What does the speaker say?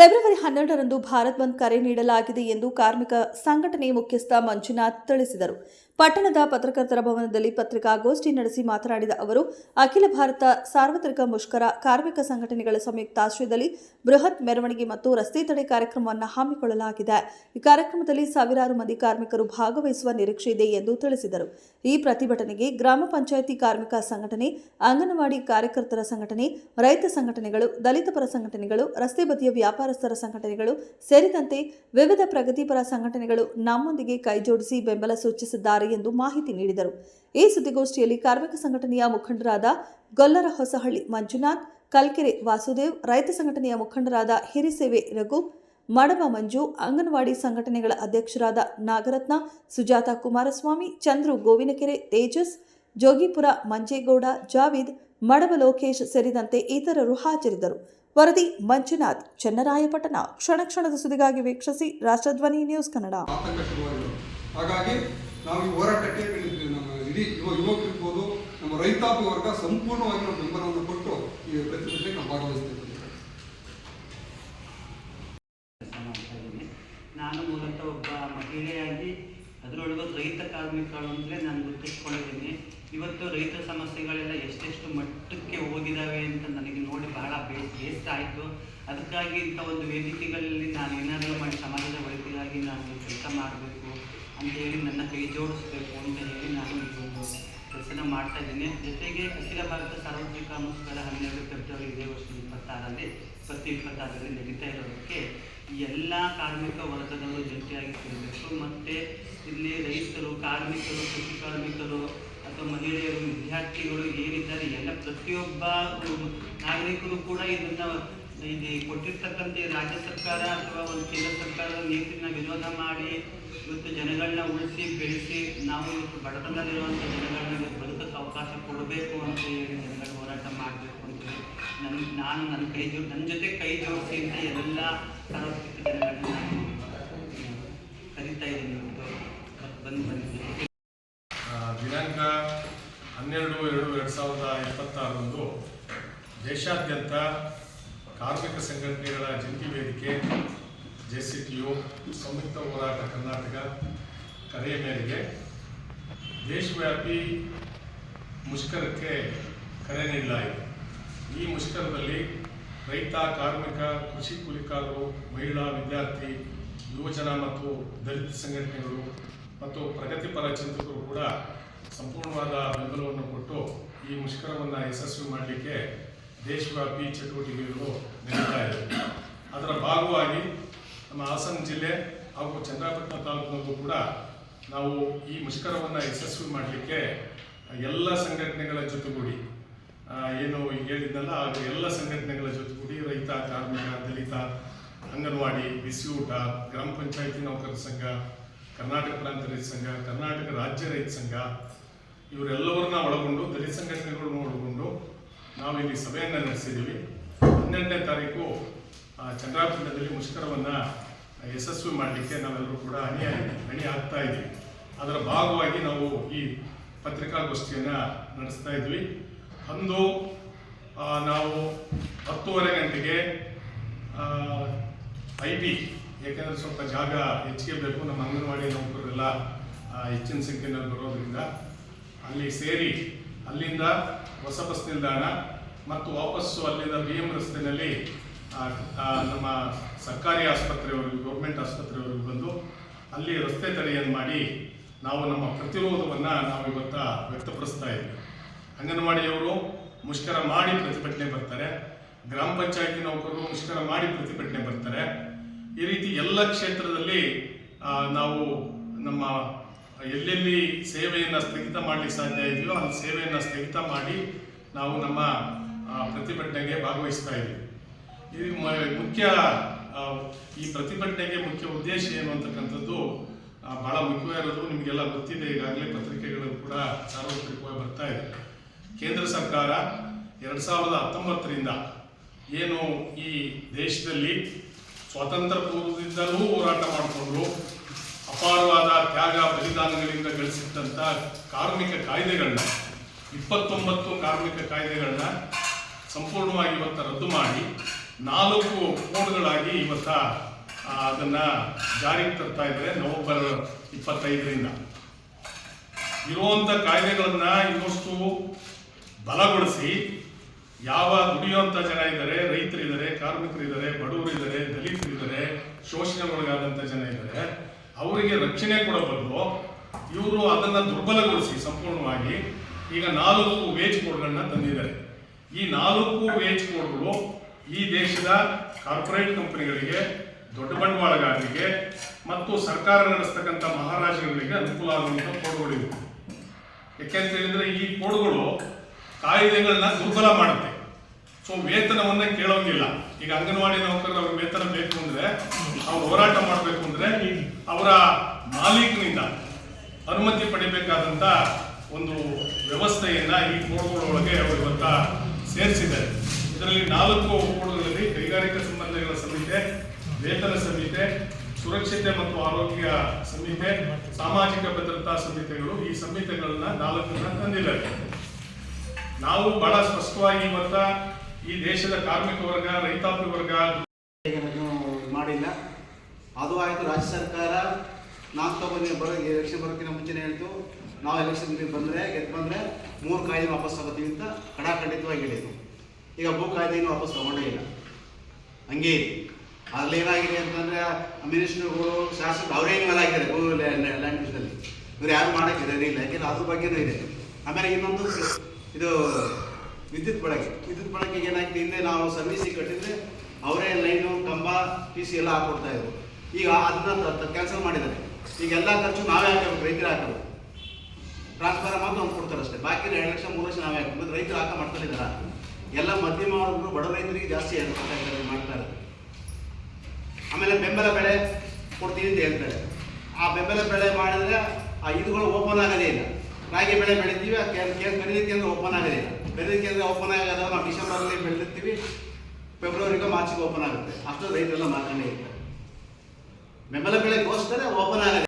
February 12ರಂದು Bharat bandh ಕರೆ ನೀಡಲಾಗಿದೆ ಎಂದು ಕಾರ್ಮಿಕ ಸಂಘಟನೆ ಮುಖ್ಯಸ್ಥ ಮಂಜುನಾಥ್ ತಿಳಿಸಿದರು. ಪಟ್ಟಣದ ಪತ್ರಕರ್ತರ ಭವನದಲ್ಲಿ ಪತ್ರಿಕಾಗೋಷ್ಠಿ ನಡೆಸಿ ಮಾತನಾಡಿದ ಅವರು, ಅಖಿಲ ಭಾರತ ಸಾರ್ವತ್ರಿಕ ಮುಷ್ಕರ ಕಾರ್ಮಿಕ ಸಂಘಟನೆಗಳ ಸಂಯುಕ್ತಾಶ್ರಯದಲ್ಲಿ ಬೃಹತ್ ಮೆರವಣಿಗೆ ಮತ್ತು ರಸ್ತೆ ತಡೆ ಕಾರ್ಯಕ್ರಮವನ್ನು ಹಮ್ಮಿಕೊಳ್ಳಲಾಗಿದೆ. ಈ ಕಾರ್ಯಕ್ರಮದಲ್ಲಿ ಸಾವಿರಾರು ಮಂದಿ ಕಾರ್ಮಿಕರು ಭಾಗವಹಿಸುವ ನಿರೀಕ್ಷೆ ಇದೆ ಎಂದು ತಿಳಿಸಿದರು. ಈ ಪ್ರತಿಭಟನೆಗೆ ಗ್ರಾಮ ಪಂಚಾಯಿತಿ ಕಾರ್ಮಿಕ ಸಂಘಟನೆ, ಅಂಗನವಾಡಿ ಕಾರ್ಯಕರ್ತರ ಸಂಘಟನೆ, ರೈತ ಸಂಘಟನೆಗಳು, ದಲಿತ ಪರ ಸಂಘಟನೆಗಳು, ರಸ್ತೆ ಬದಿಯ ವ್ಯಾಪಾರಸ್ಥರ ಸಂಘಟನೆಗಳು ಸೇರಿದಂತೆ ವಿವಿಧ ಪ್ರಗತಿಪರ ಸಂಘಟನೆಗಳು ನಮ್ಮೊಂದಿಗೆ ಕೈಜೋಡಿಸಿ ಬೆಂಬಲ ಸೂಚಿಸಿದ್ದಾರೆ ಎಂದು ಮಾಹಿತಿ ನೀಡಿದರು. ಈ ಸುದ್ದಿಗೋಷ್ಠಿಯಲ್ಲಿ ಕಾರ್ಮಿಕ ಸಂಘಟನೆಯ ಮುಖಂಡರಾದ ಗೊಲ್ಲರ ಹೊಸಹಳ್ಳಿ ಮಂಜುನಾಥ್, ಕಲ್ಕೆರೆ ವಾಸುದೇವ್, ರೈತ ಸಂಘಟನೆಯ ಮುಖಂಡರಾದ ಹಿರಿಸೇವೆ ರಘು, ಮಡವ ಮಂಜು, ಅಂಗನವಾಡಿ ಸಂಘಟನೆಗಳ ಅಧ್ಯಕ್ಷರಾದ ನಾಗರತ್ನ, ಸುಜಾತ ಕುಮಾರಸ್ವಾಮಿ, ಚಂದ್ರು ಗೋವಿನಕೆರೆ, ತೇಜಸ್, ಜೋಗಿಪುರ ಮಂಜೇಗೌಡ, ಜಾವೀದ್, ಮಡವ ಲೋಕೇಶ್ ಸೇರಿದಂತೆ ಇತರರು ಹಾಜರಿದ್ದರು. ವರದಿ ಮಂಜುನಾಥ್, ಚನ್ನರಾಯಪಟ್ಟಣ. ಕ್ಷಣ ಕ್ಷಣದ ಸುದ್ದಿಗಾಗಿ ವೀಕ್ಷಿಸಿ ರಾಷ್ಟ್ರಧ್ವನಿ ನ್ಯೂಸ್ ಕನ್ನಡ. ಹಾಗಾಗಿ ನಾವು ಈ ಹೋರಾಟಕ್ಕೆ ನಮ್ಮ ಇಡೀ ಯುವಕರಿರ್ಬೋದು, ನಮ್ಮ ರೈತಾಪಿ ವರ್ಗ ಸಂಪೂರ್ಣವಾಗಿ ನಾವು ಬೆಂಬಲವನ್ನು ಕೊಟ್ಟು ಈ ಪ್ರತಿಭಟನೆಗೆ ನಾವು ಭಾಗವಹಿಸ್ತೇವೆ. ನಾನು ಮೂಲತಃ ಒಬ್ಬ ಮಹಿಳೆಯಾಗಿ ಅದರೊಳಗೆ ರೈತ ಕಾರ್ಮಿಕರು ಅಂತಲೇ ನಾನು ಗುರುತಿಸ್ಕೊಂಡಿದ್ದೀನಿ. ಇವತ್ತು ರೈತ ಸಮಸ್ಯೆಗಳೆಲ್ಲ ಎಷ್ಟೆಷ್ಟು ಮಟ್ಟಕ್ಕೆ ಹೋಗಿದ್ದಾವೆ ಅಂತ ನನಗೆ ನೋಡಿ ಬಹಳ ಬೇಸರ ಆಯಿತು. ಅದಕ್ಕಾಗಿ ಇಂಥ ಒಂದು ವೇದಿಕೆಗಳಲ್ಲಿ ನಾನು ಏನಾದರೂ ಮಾಡಿ ಸಮಾಜದ ಒಳಿತಿಗಾಗಿ ನಾನು ಕೆಲಸ ಮಾಡಬೇಕು ಅಂತೇಳಿ ನನ್ನ ಕೈ ಜೋಡಿಸ್ಬೇಕು ಅಂತ ಹೇಳಿ ನಾನು ಈ ಒಂದು ಕೆಲಸನ ಮಾಡ್ತಾ ಇದ್ದೀನಿ. ಜೊತೆಗೆ ಅಖಿಲ ಭಾರತ ಸಾರ್ವತ್ರಿಕ ಮುಷ್ಕರ 12 ಫೆಬ್ರವರಿ ಇದೇ ವರ್ಷದ 2026ರಲ್ಲಿ ನಡೀತಾ ಇರೋದಕ್ಕೆ ಎಲ್ಲ ಕಾರ್ಮಿಕ ವರ್ಗದವರು ಜಂಟಿಯಾಗಿ ಸೇರಬೇಕು. ಮತ್ತು ಇಲ್ಲಿ ರೈತರು, ಕಾರ್ಮಿಕರು, ಕೃಷಿ ಕಾರ್ಮಿಕರು ಅಥವಾ ಮಹಿಳೆಯರು, ವಿದ್ಯಾರ್ಥಿಗಳು ಏನಿದ್ದಾರೆ ಎಲ್ಲ ಪ್ರತಿಯೊಬ್ಬ ನಾಗರಿಕರು ಕೂಡ ಇದನ್ನು ಇಲ್ಲಿ ಕೊಟ್ಟಿರ್ತಕ್ಕಂಥ ರಾಜ್ಯ ಸರ್ಕಾರ ಅಥವಾ ಒಂದು ಕೇಂದ್ರ ಸರ್ಕಾರದ ನೀತಿನ ವಿರೋಧ ಮಾಡಿ ಇವತ್ತು ಜನಗಳನ್ನ ಉಳಿಸಿ ಬೆಳೆಸಿ ನಾವು ಇವತ್ತು ಬಡತನದಲ್ಲಿರುವಂಥ ಜನಗಳನ್ನ ಬದುಕಕ್ಕೆ ಅವಕಾಶ ಕೊಡಬೇಕು ಅಂತ ಹೇಳಿ ಜನಗಳು ಹೋರಾಟ ಮಾಡಬೇಕು ಅಂತೇಳಿ ನಾನು ನನ್ನ ಜೊತೆ ಕೈ ಜೋಡಿಸಿ ಅಂತ ಎಲ್ಲ ಸಾರ್ವತ್ರಿಕ ಜನಗಳನ್ನ ನಾನು ಕರೀತಾ ಇದ್ದೀನಿ. ಇವತ್ತು ಬಂದಿದ್ದೀನಿ. ದಿನಾಂಕ 12/2/2026ರಂದು ದೇಶಾದ್ಯಂತ ಕಾರ್ಮಿಕ ಸಂಘಟನೆಗಳ ಜಂಟಿ ವೇದಿಕೆ JCTU ಸಂಯುಕ್ತ ಹೋರಾಟ ಕರ್ನಾಟಕ ಕರೆಯ ಮೇರೆಗೆ ದೇಶವ್ಯಾಪಿ ಮುಷ್ಕರಕ್ಕೆ ಕರೆ ನೀಡಲಾಗಿದೆ. ಈ ಮುಷ್ಕರದಲ್ಲಿ ರೈತ, ಕಾರ್ಮಿಕ, ಕೃಷಿ ಕೂಲಿಕಾರರು, ಮಹಿಳಾ, ವಿದ್ಯಾರ್ಥಿ, ಯುವಜನ ಮತ್ತು ದಲಿತ ಸಂಘಟನೆಗಳು ಮತ್ತು ಪ್ರಗತಿಪರ ಚಿಂತಕರು ಕೂಡ ಸಂಪೂರ್ಣವಾದ ಬೆಂಬಲವನ್ನು ಕೊಟ್ಟು ಈ ಮುಷ್ಕರವನ್ನು ಯಶಸ್ವಿ ಮಾಡಲಿಕ್ಕೆ ದೇಶವ್ಯಾಪಿ ಚಟುವಟಿಕೆಗಳು ನಡೀತಾ ಇದೆ. ಅದರ ಭಾಗವಾಗಿ ನಮ್ಮ ಹಾಸನ ಜಿಲ್ಲೆ ಹಾಗೂ ಚನ್ನರಾಯಪಟ್ಟಣ ತಾಲೂಕಿನಲ್ಲೂ ಕೂಡ ನಾವು ಈ ಮುಷ್ಕರವನ್ನು ಯಶಸ್ವಿ ಮಾಡಲಿಕ್ಕೆ ಎಲ್ಲ ಸಂಘಟನೆಗಳ ಜೊತೆಗೂಡಿ ಏನು ಹೇಳಿದ್ನಲ್ಲ ಆಗ ಎಲ್ಲ ಸಂಘಟನೆಗಳ ಜೊತೆಗೂಡಿ ರೈತ, ಕಾರ್ಮಿಕ, ದಲಿತ, ಅಂಗನವಾಡಿ, ಬಿಸಿ ಊಟ, ಗ್ರಾಮ ಪಂಚಾಯಿತಿ ನೌಕರರ ಸಂಘ, ಕರ್ನಾಟಕ ಪ್ರಾಂತ ರೈತ ಸಂಘ, ಕರ್ನಾಟಕ ರಾಜ್ಯ ರೈತ ಸಂಘ ಇವರೆಲ್ಲವರನ್ನ ಒಳಗೊಂಡು ದಲಿತ ಸಂಘಟನೆಗಳನ್ನು ಒಳಗೊಂಡು ನಾವು ಇಲ್ಲಿ ಸಭೆಯನ್ನು ನಡೆಸಿದ್ದೀವಿ. 12ನೇ ತಾರೀಕು ಚನ್ನರಾಯಪಟ್ಟಣದಲ್ಲಿ ಮುಷ್ಕರವನ್ನು ಯಶಸ್ವಿ ಮಾಡಲಿಕ್ಕೆ ನಾವೆಲ್ಲರೂ ಕೂಡ ಅಣಿ ಆಗ್ತಾ ಇದ್ದೀವಿ. ಅದರ ಭಾಗವಾಗಿ ನಾವು ಈ ಪತ್ರಿಕಾಗೋಷ್ಠಿಯನ್ನು ನಡೆಸ್ತಾ ಇದ್ವಿ. ಅಂದು ನಾವು 10:30 ಗಂಟೆಗೆ IP, ಏಕೆಂದರೆ ಸ್ವಲ್ಪ ಜಾಗ ಹೆಚ್ಚಿಗೆ ಬೇಕು, ನಮ್ಮ ಅಂಗನವಾಡಿ ನೌಕರರೆಲ್ಲ ಹೆಚ್ಚಿನ ಸಂಖ್ಯೆಯಲ್ಲಿ ಬರೋದ್ರಿಂದ ಅಲ್ಲಿ ಸೇರಿ ಅಲ್ಲಿಂದ ಹೊಸ ಬಸ್ ನಿಲ್ದಾಣ ಮತ್ತು ವಾಪಸ್ಸು ಅಲ್ಲಿಂದ BM ರಸ್ತೆಯಲ್ಲಿ ನಮ್ಮ ಸರ್ಕಾರಿ ಆಸ್ಪತ್ರೆಯವರೆಗೂ, ಗೌರ್ಮೆಂಟ್ ಆಸ್ಪತ್ರೆಯವರೆಗೂ ಬಂದು ಅಲ್ಲಿ ರಸ್ತೆ ತಡೆಯನ್ನು ಮಾಡಿ ನಾವು ನಮ್ಮ ಪ್ರತಿರೋಧವನ್ನು ನಾವು ಇವತ್ತು ವ್ಯಕ್ತಪಡಿಸ್ತಾ ಇದ್ದೀವಿ. ಅಂಗನವಾಡಿಯವರು ಮುಷ್ಕರ ಮಾಡಿ ಪ್ರತಿಭಟನೆ ಬರ್ತಾರೆ, ಗ್ರಾಮ ಪಂಚಾಯಿತಿ ನೌಕರರು ಮುಷ್ಕರ ಮಾಡಿ ಪ್ರತಿಭಟನೆ ಬರ್ತಾರೆ. ಈ ರೀತಿ ಎಲ್ಲ ಕ್ಷೇತ್ರದಲ್ಲಿ ನಾವು ನಮ್ಮ ಎಲ್ಲೆಲ್ಲಿ ಸೇವೆಯನ್ನು ಸ್ಥಗಿತ ಮಾಡಲಿಕ್ಕೆ ಸಾಧ್ಯ ಇದೆಯೋ ಅಲ್ಲಿ ಸೇವೆಯನ್ನು ಸ್ಥಗಿತ ಮಾಡಿ ನಾವು ನಮ್ಮ ಪ್ರತಿಭಟನೆಗೆ ಭಾಗವಹಿಸ್ತಾ ಇದ್ದೀವಿ. ಇದು ಈ ಪ್ರತಿಭಟನೆಗೆ ಮುಖ್ಯ ಉದ್ದೇಶ ಏನು ಅಂತಕ್ಕಂಥದ್ದು ಬಹಳ ಮುಖ್ಯವಾಗಿರೋದು ನಿಮಗೆಲ್ಲ ಗೊತ್ತಿದೆ. ಈಗಾಗಲೇ ಪತ್ರಿಕೆಗಳು ಕೂಡ ಸಾರ್ವತ್ರಿಕವಾಗಿ ಬರ್ತಾ ಇದೆ. ಕೇಂದ್ರ ಸರ್ಕಾರ 2019ರಿಂದ ಏನು ಈ ದೇಶದಲ್ಲಿ ಸ್ವಾತಂತ್ರ್ಯ ಪೂರ್ವದಿಂದಲೂ ಹೋರಾಟ ಮಾಡಿಕೊಂಡು ಅಪಾರವಾದ ತ್ಯಾಗ ಬಲಿದಾನಗಳಿಂದ ಗಳಿಸಿದಂಥ ಕಾರ್ಮಿಕ ಕಾಯ್ದೆಗಳನ್ನ 29 ಕಾರ್ಮಿಕ ಕಾಯ್ದೆಗಳನ್ನ ಸಂಪೂರ್ಣವಾಗಿ ಇವತ್ತು ರದ್ದು ಮಾಡಿ 4 ಕೋಡ್ಗಳಾಗಿ ಇವತ್ತ ಅದನ್ನು ಜಾರಿಗೆ ತರ್ತಾ ಇದ್ದಾರೆ ನವೆಂಬರ್ 25ರಿಂದ. ಇರುವಂಥ ಕಾಯ್ದೆಗಳನ್ನು ಇನ್ನಷ್ಟು ಬಲಗೊಳಿಸಿ ಯಾವ ದುಡಿಯುವಂಥ ಜನ ಇದ್ದಾರೆ, ರೈತರಿದ್ದಾರೆ, ಕಾರ್ಮಿಕರಿದ್ದಾರೆ, ಬಡವರಿದ್ದಾರೆ, ದಲಿತರಿದ್ದಾರೆ, ಶೋಷಣೆಗೊಳಗಾದಂಥ ಜನ ಇದ್ದಾರೆ, ಅವರಿಗೆ ರಕ್ಷಣೆ ಕೊಡಬಲ್ಲರು ಇವರು ಅದನ್ನು ದುರ್ಬಲಗೊಳಿಸಿ ಸಂಪೂರ್ಣವಾಗಿ ಈಗ 4 ವೇಜ್ ಕೋಡ್ಗಳನ್ನ ತಂದಿದ್ದಾರೆ. ಈ 4 ವೇಜ್ ಕೋಡ್ಗಳು ಈ ದೇಶದ ಕಾರ್ಪೊರೇಟ್ ಕಂಪನಿಗಳಿಗೆ, ದೊಡ್ಡ ಬಂಡವಾಳಗಾರರಿಗೆ ಮತ್ತು ಸರ್ಕಾರ ನಡೆಸ್ತಕ್ಕಂಥ ಮಹಾರಾಜರುಗಳಿಗೆ ಅನುಕೂಲ ಆಗುವಂಥ ಕೋಡ್ಗಳಿವೆ. ಯಾಕೆಂತ ಹೇಳಿದ್ರೆ ಈ ಕೋಡ್ಗಳು ಕಾಯ್ದೆಗಳನ್ನ ದುರ್ಬಲ ಮಾಡುತ್ತೆ. ಸೊ ವೇತನವನ್ನ ಕೇಳೋಂಗಿಲ್ಲ. ಈಗ ಅಂಗನವಾಡಿ ನೌಕರರು ಅವ್ರ ವೇತನ ಬೇಕು ಅಂದ್ರೆ, ಅವ್ರು ಹೋರಾಟ ಮಾಡಬೇಕು ಅಂದ್ರೆ ಅವರ ಮಾಲೀಕನಿಂದ ಅನುಮತಿ ಪಡಿಬೇಕಾದಂತ ಒಂದು ವ್ಯವಸ್ಥೆಯನ್ನ ಈ ಕೋಡ್ಗಳೊಳಗೆ ಅವರು ಇವತ್ತ ಸೇರಿಸಿದ್ದಾರೆ. ಇದರಲ್ಲಿ 4 ಕೋಡ್ಗಳಲ್ಲಿ ಕೈಗಾರಿಕಾ ಸಂಬಂಧಗಳ ಸಂಹಿತೆ, ವೇತನ ಸಂಹಿತೆ, ಸುರಕ್ಷತೆ ಮತ್ತು ಆರೋಗ್ಯ ಸಂಹಿತೆ, ಸಾಮಾಜಿಕ ಭದ್ರತಾ ಸಂಹಿತೆಗಳು, ಈ ಸಂಹಿತೆಗಳನ್ನ 4 ತಂದಿದ್ದಾರೆ. ನಾವು ಬಹಳ ಸ್ಪಷ್ಟವಾಗಿ ಇವತ್ತ ಈ ದೇಶದ ಕಾರ್ಮಿಕ ವರ್ಗ, ರೈತಾಪಿ ವರ್ಗ ಮಾಡಿಲ್ಲ. ಅದು ಆಯಿತು. ರಾಜ್ಯ ಸರ್ಕಾರ ನಾನು ಎಲೆಕ್ಷನ್ ಬರೋಕ್ಕಿಂತ ಮುಂಚೆನೇ ಹೇಳ್ತು, ನಾವು ಎಲೆಕ್ಷನ್ ಬಂದರೆ ಗೆದ್ದು ಬಂದರೆ 3 ಕಾಯ್ದೆ ವಾಪಸ್ ತಗೋತೀವಿ ಅಂತ ಖಡಾಖಂಡಿತವಾಗಿ ಹೇಳಿತು. ಈಗ ಭೂ ಕಾಯ್ದೆಯನ್ನು ವಾಪಸ್ ತಗೊಂಡೇ ಇಲ್ಲ, ಹಂಗೆ ಇದೆ. ಅದ್ರಲ್ಲಿ ಏನಾಗಿದೆ ಅಂತಂದರೆ ಮಿನಿಸ್ಟರ್ಗಳು, ಶಾಸಕರು ಅವರೇ ಇನ್ವಾಲ್ವ್ ಆಗಿದ್ದಾರೆ ಭೂ ಲ್ಯಾಂಡ್ ಯೂಸ್ನಲ್ಲಿ. ಇವ್ರು ಯಾರು ಮಾಡೋಕ್ಕೆ ರೆಡಿ ಇಲ್ಲ, ಯಾಕೆಂದರೆ ಅದ್ರ ಬಗ್ಗೆನೂ ಇದೆ. ಆಮೇಲೆ ಇನ್ನೊಂದು ಇದು ವಿದ್ಯುತ್ ಬಳಕೆಗೆ ಏನಾಗಿದೆ, ಹಿಂದೆ ನಾವು ಸರ್ವಿಸಿಗೆ ಕಟ್ಟಿದ್ರೆ ಅವರೇ ಲೈನು, ಕಂಬ, PC ಎಲ್ಲ ಹಾಕೊಡ್ತಾ ಇದ್ರು. ಈಗ ಅದನ್ನ ಕ್ಯಾನ್ಸಲ್ ಮಾಡಿದ್ದಾರೆ. ಈಗ ಎಲ್ಲ ಖರ್ಚು ನಾವೇ ಹಾಕಬೇಕು, ರೈತರು ಹಾಕಬೇಕು. ಟ್ರಾನ್ಸ್ಫಾರ್ಮರ್ ಮಾತ್ರ ಒಂದು ಕೊಡ್ತಾರೆ ಅಷ್ಟೇ, ಬಾಕಿ 2 ಲಕ್ಷ 3 ಲಕ್ಷ ನಾವೇ ಹಾಕಬೇಕು. ರೈತರು ಹಾಕ ಮಾಡ್ತಾ ಇದ್ದಾರೆ. ಎಲ್ಲ ಮಧ್ಯಮ ವರ್ಗರು, ಬಡ ರೈತರಿಗೆ ಜಾಸ್ತಿ ಮಾಡ್ತಾ ಇದ್ದಾರೆ. ಆಮೇಲೆ ಬೆಂಬಲ ಬೆಳೆ ಕೊಡ್ತೀವಿ ಅಂತ ಹೇಳ್ತಾರೆ. ಆ ಬೆಂಬಲ ಬೆಳೆ ಮಾಡಿದ್ರೆ ಆ ಇದುಗಳು ಓಪನ್ ಆಗೋದೇ ಇಲ್ಲ. ರಾಗಿ ಬೆಳೆ ಬೆಳಿತೀವಿ, ಖರೀದಿ ಕೇಂದ್ರ ಓಪನ್ ಆಗೋದೇ ಇಲ್ಲ. ಖರೀದಿ ಕೇಂದ್ರ ಓಪನ್ ಆಗೋದಾಗ ನಾವು ಡಿಸೆಂಬರಲ್ಲಿ ಬೆಳೆದಿರ್ತೀವಿ, ಫೆಬ್ರವರಿಗೆ ಮಾರ್ಚಿಗೆ ಓಪನ್ ಆಗುತ್ತೆ. ಅಷ್ಟು ರೈತರೆಲ್ಲ ಮಾರ್ಕೊಂಡೇ ಇರ್ತಾರೆ. ಬೆಂಬಲ ಬೆಳೆಗೋಸ್ಕರ ಓಪನ್ ಆಗೋದೇ.